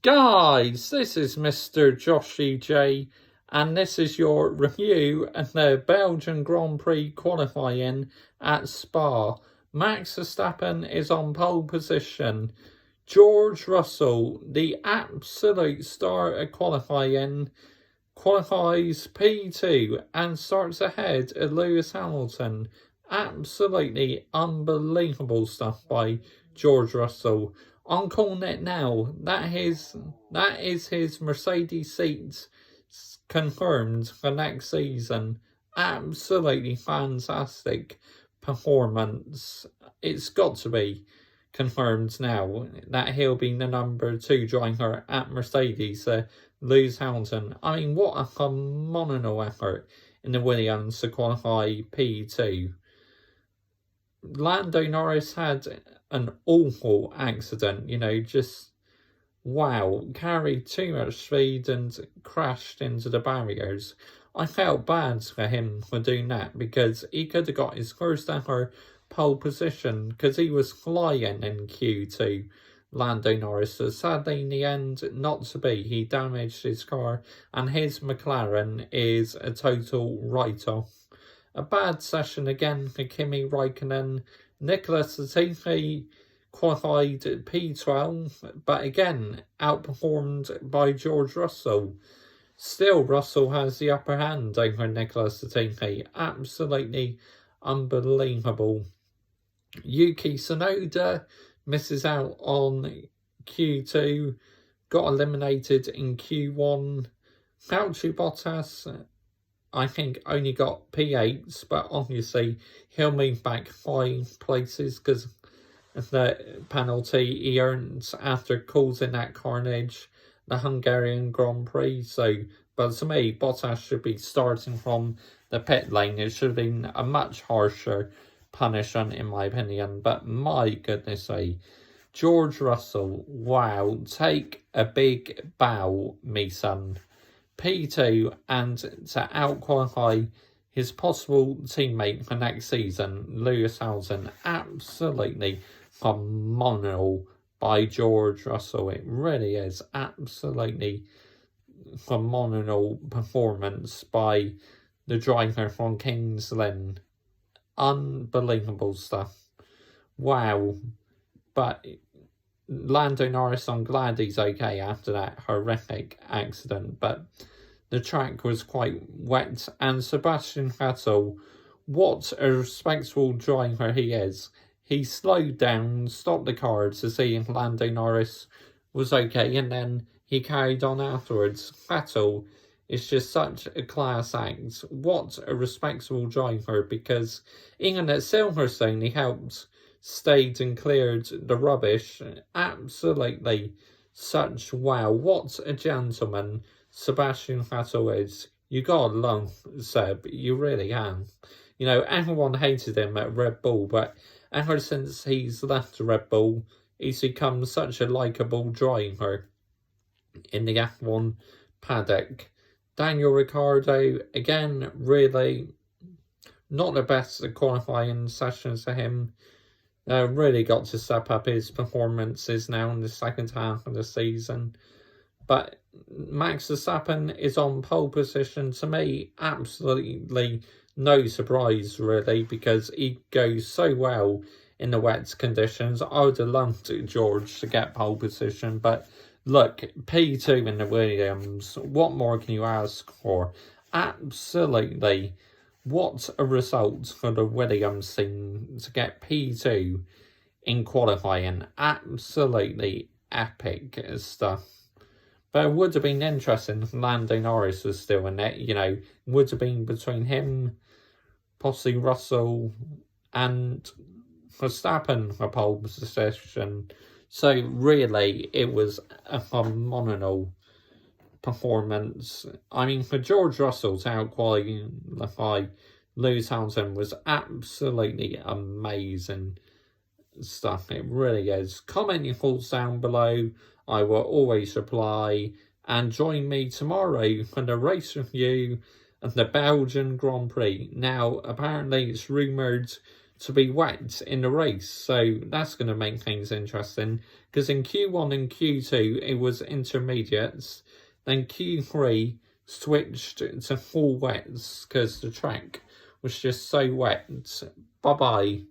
Guys, this is Mr. Joshy J, and this is your review of the Belgian Grand Prix qualifying at Spa. Max Verstappen is on pole position. George Russell, the absolute star of qualifying, qualifies P2 and starts ahead of Lewis Hamilton. Absolutely unbelievable stuff by George Russell. I'm calling it now. That is his Mercedes seat confirmed for next season. Absolutely fantastic performance. It's got to be confirmed now that he'll be the number 2 driver at Mercedes. Lewis Hamilton. I mean, what a phenomenal effort in the Williams to qualify P2. Lando Norris had an awful accident, just wow, carried too much speed and crashed into the barriers. I felt bad for him for doing that because he could have got his first ever pole position because he was flying in Q2. Lando Norris, so sadly in the end not to be. He damaged his car and his McLaren is a total write-off. A bad session again for Kimi Raikkonen. Nicholas Latifi qualified P12, but again outperformed by George Russell. Still, Russell has the upper hand over Nicholas Latifi. Absolutely unbelievable. Yuki Tsunoda misses out on Q2, got eliminated in Q1. Valtteri Bottas, I think, only got P8s, but obviously he'll move back 5 places because of the penalty he earned after causing that carnage, the Hungarian Grand Prix. But to me, Bottas should be starting from the pit lane. It should have been a much harsher punishment, in my opinion. But my goodness me, George Russell, wow, take a big bow, me son. P2 and to outqualify his possible teammate for next season, Lewis Hamilton. Absolutely phenomenal by George Russell. It really is absolutely phenomenal performance by the driver from Kings Lynn. Unbelievable stuff. Wow. But Lando Norris, I'm glad he's okay after that horrific accident, but the track was quite wet, and Sebastian Vettel, what a respectable driver he is. He slowed down, stopped the car to see if Lando Norris was okay, and then he carried on afterwards. Vettel is just such a class act. What a respectable driver, because even at Silverstone he helped, stayed and cleared the rubbish. Absolutely such wow. What a gentleman Sebastian Vettel is. You gotta love Seb. You really have. Everyone hated him at Red Bull, but ever since he's left Red Bull, he's become such a likeable driver in the F1 paddock. Daniel Ricciardo, again, really not the best qualifying sessions for him. Really got to step up his performances now in the second half of the season. But Max Verstappen is on pole position. To me, absolutely no surprise, really, because he goes so well in the wet conditions. I would have loved George to get pole position, but look, P2 in the Williams, what more can you ask for? Absolutely. What a result for the Williams team to get P2 in qualifying. Absolutely epic stuff. But it would have been interesting if Lando Norris was still in it. Would have been between him, possibly Russell, and Verstappen for pole position. So really, it was a phenomenal performance. I mean, for George Russell to out-qualify Lewis Hamilton was absolutely amazing stuff. It really is. Comment your thoughts down below. I will always reply. And join me tomorrow for the race review of the Belgian Grand Prix. Now, apparently it's rumoured to be wet in the race. So that's going to make things interesting, because in Q1 and Q2 it was intermediates, then Q3 switched to full wets because the track was just so wet. Bye bye.